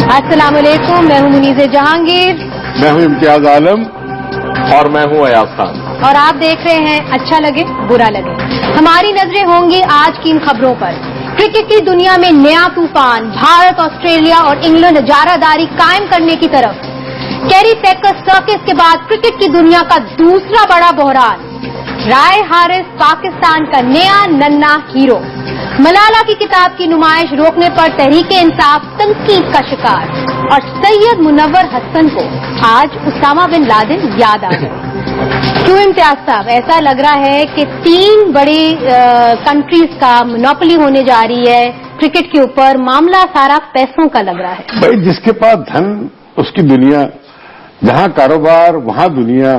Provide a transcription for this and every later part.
अस्सलाम वालेकुम, मैं हूं मुनीज़ जहांगीर, मैं हूं इम्तियाज आलम और मैं हूं अयाज खान और आप देख रहे हैं अच्छा लगे बुरा लगे। हमारी नजरें होंगी आज की इन खबरों पर। क्रिकेट की दुनिया में नया तूफान, भारत, ऑस्ट्रेलिया और इंग्लैंड इजारादारी कायम करने की तरफ। कैरी पेकर सर्कस के बाद क्रिकेट की दुनिया का दूसरा बड़ा बहरान। राय हारिस पाकिस्तान का नया नन्ना हीरो। मलाला की किताब की नुमाइश रोकने पर तहरीके इंसाफ तनकीद का शिकार। और सैयद मुनव्वर हसन को आज उसामा बिन लादेन याद आ गए। क्यों इम्तियाज साहब, ऐसा लग रहा है कि 3 बड़ी कंट्रीज का मोनोपोली होने जा रही है क्रिकेट के ऊपर। मामला सारा पैसों का लग रहा है। भाई, जिसके पास धन उसकी दुनिया, जहां कारोबार वहां दुनिया।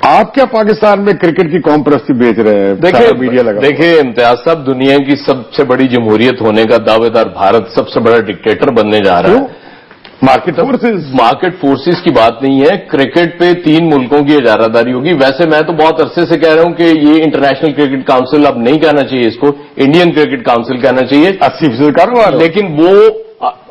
आप क्या पाकिस्तान में क्रिकेट की कौम परस्ती बेच रहे हैं? मीडिया लगा। देखिए इम्तियाज साहब, दुनिया की सबसे बड़ी जमहूरियत होने का दावेदार भारत सबसे बड़ा डिक्टेटर बनने जा रहा है। मार्केट फोर्सेस की बात नहीं है, क्रिकेट पे 3 मुल्कों की इजारादारी होगी। वैसे मैं तो बहुत अरसे से कह रहा हूं कि ये इंटरनेशनल क्रिकेट काउंसिल अब नहीं कहना चाहिए, इसको इंडियन क्रिकेट काउंसिल कहना चाहिए। 80% कारोबार। लेकिन वो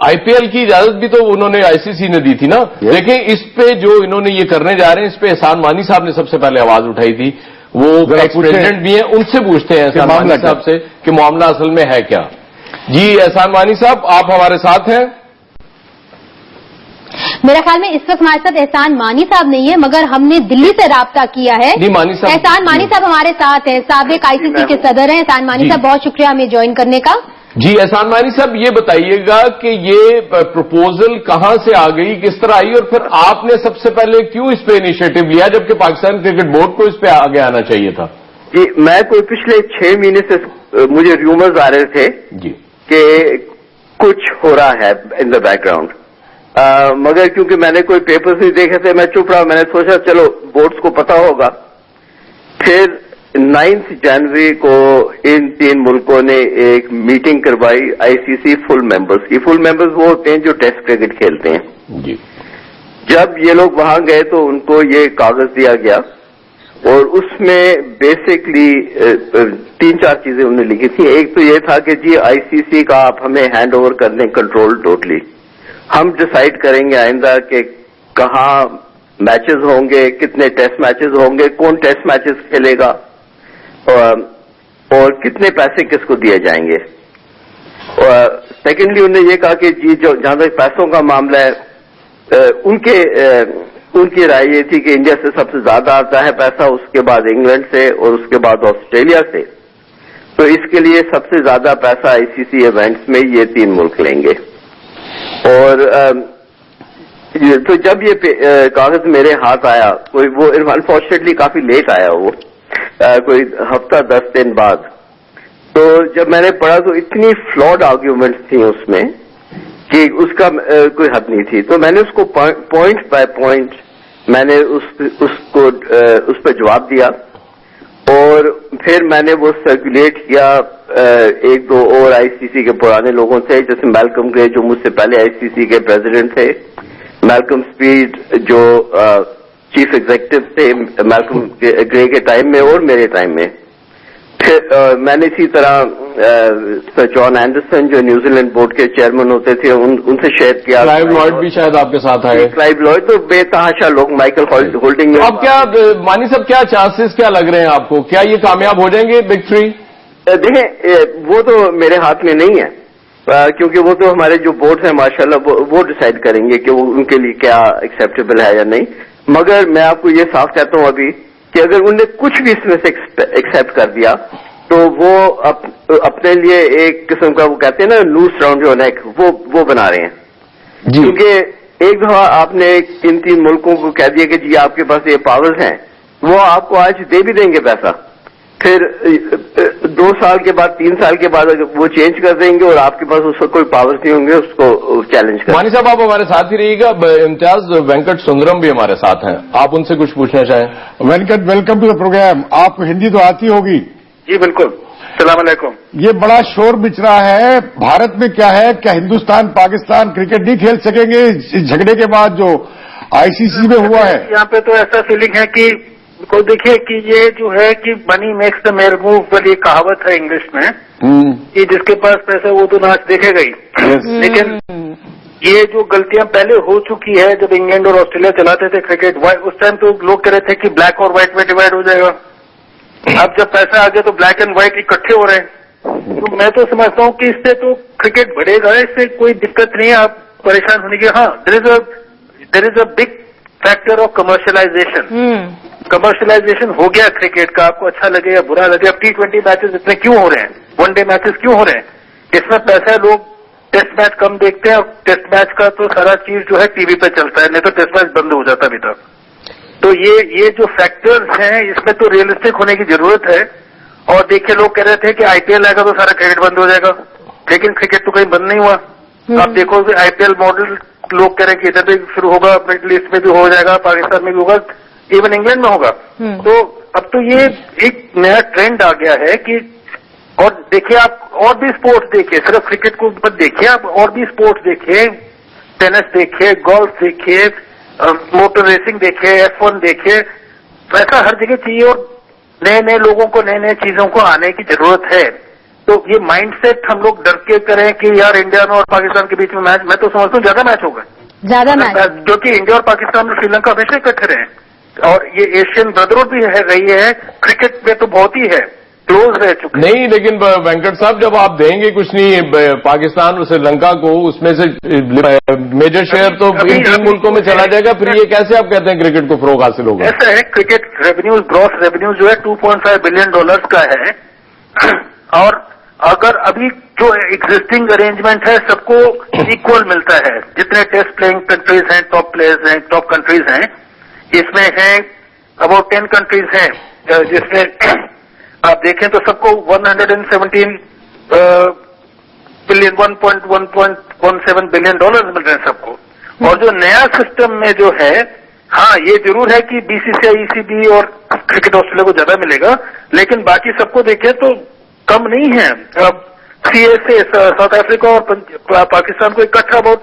आईपीएल की इजाजत भी तो उन्होंने आईसीसी ने दी थी ना। देखिए इस पे जो इन्होंने ये करने जा रहे हैं, इस पे एहसान मानी साहब ने सबसे पहले आवाज उठाई थी। वो एक्स प्रेसिडेंट भी हैं, उनसे पूछते हैं एहसान मानी साहब से कि मामला असल में है क्या। जी एहसान मानी साहब, आप हमारे साथ हैं? मेरा ख्याल में इस वक्त हमारे साथ एहसान मानी साहब नहीं है, मगर हमने दिल्ली से राब्ता किया है। मानी साहब, एहसान मानी साहब हमारे साथ हैं, साबिक आईसीसी के सदर हैं। एहसान मानी साहब, बहुत शुक्रिया हमें ज्वाइन करने का। जी एहसान मानी साहब, ये बताइएगा कि ये प्रपोजल कहां से आ गई, किस तरह आई, और फिर आपने सबसे पहले क्यों इस पे इनिशिएटिव लिया, जबकि पाकिस्तान क्रिकेट बोर्ड को इस पे आगे आना चाहिए था? जी, मैं कोई पिछले 6 महीने से मुझे रूमर्स आ रहे थे जी कि कुछ हो रहा है इन द बैकग्राउंड, मगर क्योंकि मैंने कोई पेपर्स नहीं देखे थे, मैं चुप रहा। मैंने सोचा चलो बोर्ड्स को पता होगा। फिर 9 जनवरी को इन 3 मुल्कों ने एक मीटिंग करवाई आईसीसी फुल मेंबर्स की। फुल मेंबर्स वो होते हैं जो टेस्ट क्रिकेट खेलते हैं। जी। जब ये लोग वहां गए तो उनको ये कागज दिया गया और उसमें बेसिकली 3-4 चीजें उन्होंने लिखी थी। एक तो ये था कि जी आईसीसी का आप हमें हैंड ओवर कर दें कंट्रोल टोटली। हम डिसाइड करेंगे आइंदा कि कहाँ मैचेस होंगे, कितने टेस्ट मैचेस होंगे, कौन टेस्ट मैचेस खेलेगा और कितने पैसे किसको दिए जाएंगे। सेकेंडली उन्होंने ये कहा कि जी जो जहां तक पैसों का मामला है, उनकी राय ये थी कि इंडिया से सबसे ज्यादा आता है पैसा, उसके बाद इंग्लैंड से और उसके बाद ऑस्ट्रेलिया से। तो इसके लिए सबसे ज्यादा पैसा आईसीसी इवेंट्स में ये 3 मुल्क लेंगे। और तो जब ये कागज मेरे हाथ आया, कोई वो अनफॉर्चुनेटली काफी लेट आया, वो कोई हफ्ता 10 दिन बाद, तो जब मैंने पढ़ा तो इतनी फ्लॉड आर्ग्यूमेंट्स थी उसमें कि उसका कोई हद नहीं थी। तो मैंने उसको पॉइंट बाय पॉइंट मैंने उस पर जवाब दिया और फिर मैंने वो सर्कुलेट किया 1-2 और आईसीसी के पुराने लोगों से, जैसे मैल्कम ग्रे जो मुझसे पहले आईसीसी के प्रेसिडेंट थे, मैल्कम स्पीड जो चीफ एग्जीक्यूटिव थे मैल्कम ग्रे के टाइम में और मेरे टाइम में। फिर मैंने इसी तरह सर जॉन एंडरसन जो न्यूजीलैंड बोर्ड के चेयरमैन होते थे उनसे शेयर किया। क्लाइव लॉयड भी शायद आपके साथ आए। क्लाइव लॉयड तो बेतहाशा लोग, माइकल होल्डिंग। अब क्या मानी साहब, क्या चांसेस क्या लग रहे हैं आपको? क्या ये कामयाब हो जाएंगे बिग 3? देखें, वो तो मेरे हाथ में नहीं है, क्योंकि वो तो हमारे जो बोर्ड है माशाल्लाह वो डिसाइड करेंगे कि वो उनके लिए क्या एक्सेप्टेबल है या नहीं। मगर मैं आपको ये साफ कहता हूं अभी कि अगर उनने कुछ भी इसमें से एक्सेप्ट कर दिया तो वो अपने लिए एक किस्म का, वो कहते हैं ना नूस राउंड योर नेक, वो बना रहे हैं। क्योंकि एक दफा आपने इन 3 मुल्कों को कह दिया कि जी आपके पास ये पावर्स हैं, वो आपको आज दे भी देंगे पैसा, फिर 2 साल के बाद 3 साल के बाद अगर वो चेंज कर देंगे और आपके पास उसका कोई पावर्स नहीं होंगे उसको चैलेंज कर। मानी साहब, आप हमारे साथ ही रहिएगा। इम्तियाज, वेंकट सुंदरम भी हमारे साथ हैं, आप उनसे कुछ पूछना चाहें? Venkat, welcome to the program. आपको हिंदी तो आती होगी? जी बिल्कुल। अस्सलाम वालेकुम। ये बड़ा शोर बिच रहा है भारत में, क्या है, क्या हिंदुस्तान पाकिस्तान क्रिकेट नहीं खेल सकेंगे इस झगड़े के बाद जो आईसीसी में हुआ है? यहाँ पे तो ऐसा फीलिंग है कि को देखिए कि ये जो है कि money makes the mayor move वाली कहावत है इंग्लिश में, कि जिसके पास पैसा वो तो नाच देखेगा ही। लेकिन ये जो गलतियां पहले हो चुकी है, जब इंग्लैंड और ऑस्ट्रेलिया चलाते थे क्रिकेट, उस टाइम तो लोग कह रहे थे कि ब्लैक और व्हाइट में डिवाइड हो जाएगा। अब जब पैसा आ गया तो ब्लैक एंड व्हाइट इकट्ठे हो रहे हैं। तो मैं तो समझता हूँ कि इससे तो क्रिकेट बढ़ेगा, इससे कोई दिक्कत नहीं है, आप परेशान होने की। हाँ, there is a big factor of commercialization. Commercialization हो गया क्रिकेट का, आपको अच्छा लगे या बुरा लगे। अब T20 मैचेस इतने क्यों हो रहे हैं, वनडे मैचेस क्यों हो रहे हैं? इसमें पैसा लोग टेस्ट मैच कम देखते हैं, और टेस्ट मैच का तो सारा चीज जो है टीवी पे चलता है, नहीं तो टेस्ट मैच बंद हो जाता अभी तक। तो ये जो फैक्टर्स हैं, इसमें तो रियलिस्टिक होने की जरूरत है। और देखिए, लोग कह रहे थे कि IPL आएगा तो सारा क्रिकेट बंद हो जाएगा, लेकिन क्रिकेट तो कहीं बंद नहीं हुआ। आप देखो IPL मॉडल, लोग कह रहे हैं कि इधर भी शुरू होगा, मिडिल ईस्ट में भी हो जाएगा, पाकिस्तान में भी होगा, इवन इंग्लैंड में होगा। तो अब तो ये एक नया ट्रेंड आ गया है कि, और देखिए आप और भी स्पोर्ट्स देखिए, सिर्फ क्रिकेट को मत देखिए, आप और भी स्पोर्ट्स देखिए, टेनिस देखिए, गोल्फ देखिए, मोटर रेसिंग देखिए, F1 देखिए, ऐसा हर जगह चाहिए। और नए नए लोगों को नए नए चीजों को आने की जरूरत है। तो ये माइंडसेट हम लोग डर के करें कि यार इंडिया में और पाकिस्तान के बीच में मैच, मैं तो समझता हूँ ज्यादा मैच होगा, ज्यादा मैच, क्योंकि इंडिया और पाकिस्तान और श्रीलंका हमेशा इकट्ठे रहे, और ये एशियन ब्रदरहुड भी है रही है, क्रिकेट में तो बहुत ही है, क्लोज रह चुके नहीं। लेकिन वेंकट साहब, जब आप देंगे कुछ नहीं पाकिस्तान और श्रीलंका को, उसमें से मेजर शेयर तो इन 3 मुल्कों में चला जाएगा, फिर ये कैसे आप कहते हैं क्रिकेट को फरोग हासिल होगा? ऐसा है, क्रिकेट रेवेन्यूज, ग्रॉस रेवेन्यू जो है $2.5 बिलियन का है। और अगर अभी जो एग्जिस्टिंग अरेंजमेंट है, सबको इक्वल मिलता है, जितने टेस्ट प्लेइंग कंट्रीज हैं, टॉप प्लेयर्स हैं, टॉप कंट्रीज हैं, इसमें है अबाउट 10 कंट्रीज हैं, जिसमें आप देखें तो सबको 117 बिलियन, $1.17 बिलियन मिल रहे हैं सबको। और जो नया सिस्टम में जो है, हाँ ये जरूर है कि BCCI, ECB और क्रिकेट ऑस्ट्रेलिया को ज्यादा मिलेगा, लेकिन बाकी सबको देखें तो कम नहीं है। अब CSA साउथ अफ्रीका और पाकिस्तान को इकट्ठा अबाउट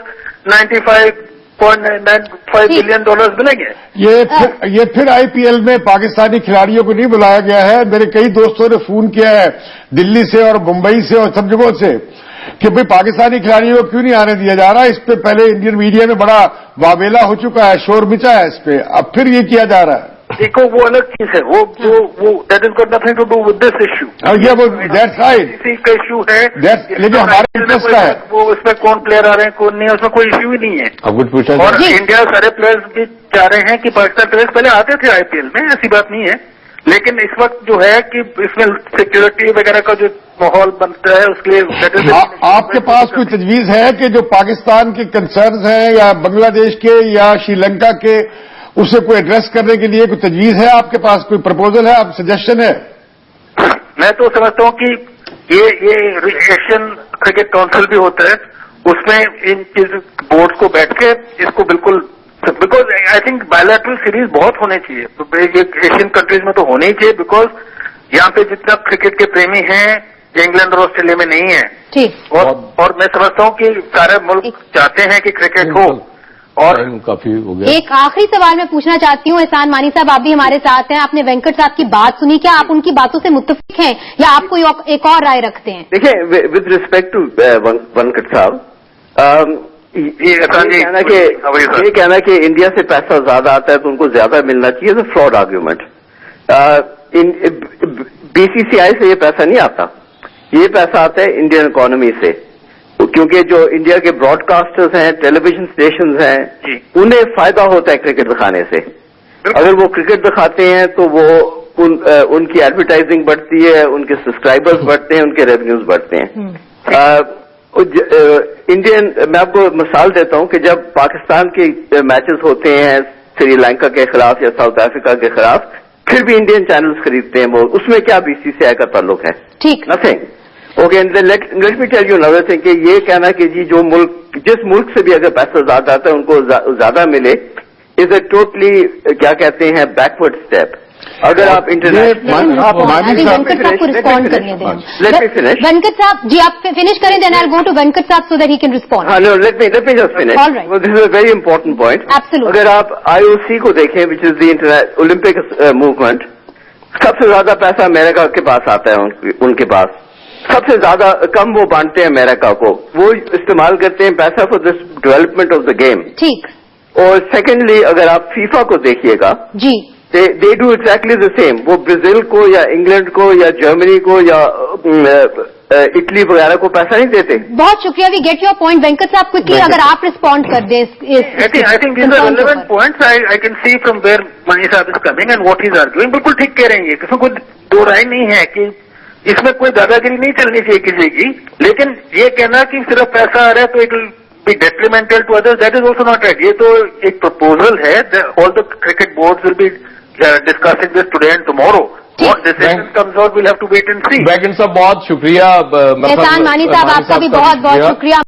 $95.95 बिलियन मिलेंगे। ये फिर IPL में पाकिस्तानी खिलाड़ियों को नहीं बुलाया गया है। मेरे कई दोस्तों ने फोन किया है दिल्ली से और मुंबई से और सब जगहों से कि भाई पाकिस्तानी खिलाड़ियों को क्यों नहीं आने दिया जा रहा। इस पे पहले इंडियन मीडिया में बड़ा वावेला हो चुका है, शोर मचा है इस पे, अब फिर ये किया जा रहा है। देखो वो अलग चीज है, वो that is got nothing to do with this issue. वो दैट्स राइट, इसी का इशू है, लेकिन हमारे इंटरेस्ट का है, वो उसमें कौन प्लेयर आ रहे हैं कौन नहीं, उसमें कोई इश्यू ही नहीं है। अब कुछ पूछा, और इंडिया सारे प्लेयर्स भी चाह रहे हैं कि पाकिस्तान प्लेयर्स पहले आते थे IPL में, ऐसी बात नहीं है, लेकिन इस वक्त जो है कि इसमें सिक्योरिटी वगैरह का जो माहौल बनता है, उसके लिए आपके पास कोई तजवीज है कि जो पाकिस्तान के कंसर्न्स हैं या बांग्लादेश के या श्रीलंका के, उसे कोई एड्रेस करने के लिए कोई तजवीज है आपके पास, कोई प्रपोजल है, आप सजेशन है? मैं तो समझता हूँ कि ये एशियन क्रिकेट काउंसिल भी होता है, उसमें इन बोर्ड को बैठ के इसको बिल्कुल, because I think bilateral series बहुत होने चाहिए, तो एशियन कंट्रीज में तो होने ही चाहिए, बिकॉज यहाँ पे जितना क्रिकेट के प्रेमी हैं इंग्लैंड और ऑस्ट्रेलिया में नहीं है। ठीक। और मैं समझता हूँ कि सारे मुल्क चाहते हैं कि क्रिकेट हो। और काफी हो गया। एक आखिरी सवाल मैं पूछना चाहती हूँ, एहसान मानी साहब आप भी हमारे साथ हैं, आपने वेंकट साहब की बात सुनी, क्या आप उनकी बातों से मुत्तफिक हैं या आप कोई एक और राय रखते हैं? देखिए, विद रिस्पेक्ट टू वेंकट साहब, ये कहना कि इंडिया से पैसा ज्यादा आता है तो उनको ज्यादा मिलना चाहिए, तो फ्रॉड आर्ग्यूमेंट। BCCI से ये पैसा नहीं आता, ये पैसा आता है इंडियन इकोनॉमी से, क्योंकि जो इंडिया के ब्रॉडकास्टर्स हैं, टेलीविजन स्टेशंस हैं, उन्हें फायदा होता है क्रिकेट दिखाने से। अगर वो क्रिकेट दिखाते हैं तो वो उनकी एडवर्टाइजिंग बढ़ती है, उनके सब्सक्राइबर्स बढ़ते हैं, उनके रेवेन्यूज बढ़ते हैं। इंडियन, मैं आपको मिसाल देता हूं कि जब पाकिस्तान के मैचेस होते हैं श्रीलंका के खिलाफ या साउथ अफ्रीका के खिलाफ, फिर भी इंडियन चैनल्स खरीदते हैं वो, उसमें क्या BCCI का ताल्लुक है? ठीक, nothing. Okay, let me tell you another thing कि ये कहना कि जी जो मुल्क, जिस मुल्क से भी अगर पैसा ज्यादा आता है उनको ज्यादा मिले, इज ए टोटली क्या कहते हैं बैकवर्ड स्टेप। अगर आप इंटरनेशनल, वेंकट साहब को रिस्पॉन्ड करने दें। Let me finish. वेंकट साहब जी, आप फिनिश करें, then I will go to Venkat sahab so that he can respond. No, let me just finish. This is a very important point. Absolutely. अगर आप IOC को देखें, which is the international Olympic movement, सबसे ज्यादा पैसा अमेरिका के पास आता है, उनके पास सबसे ज्यादा कम वो बांटते हैं अमेरिका को, वो इस्तेमाल करते हैं पैसा for this development of the game. ठीक। और सेकेंडली अगर आप फीफा को देखिएगा, जी, they do exactly the same. वो ब्राजील को या इंग्लैंड को या जर्मनी को या इटली वगैरह को पैसा नहीं देते। बहुत शुक्रिया, we get your point. Venkat साहब क्विकली अगर आप रिस्पॉन्ड कर दें I think these are relevant points. I can see from where Mani Saab is coming and what he's arguing. बिल्कुल ठीक कह रहे हैं, इसमें कोई दो राय नहीं है कि इसमें कोई दादागिरी नहीं चलनी चाहिए किसी की, लेकिन ये कहना कि सिर्फ पैसा आ रहा है तो it will be detrimental to others, that is also not right. ये तो एक प्रपोजल है, all the cricket boards will be discussing this today and tomorrow. What decision comes out, we'll have to wait and see. Wagon साहब बहुत शुक्रिया। एहसान मानी साहब, आपका भी बहुत बहुत शुक्रिया।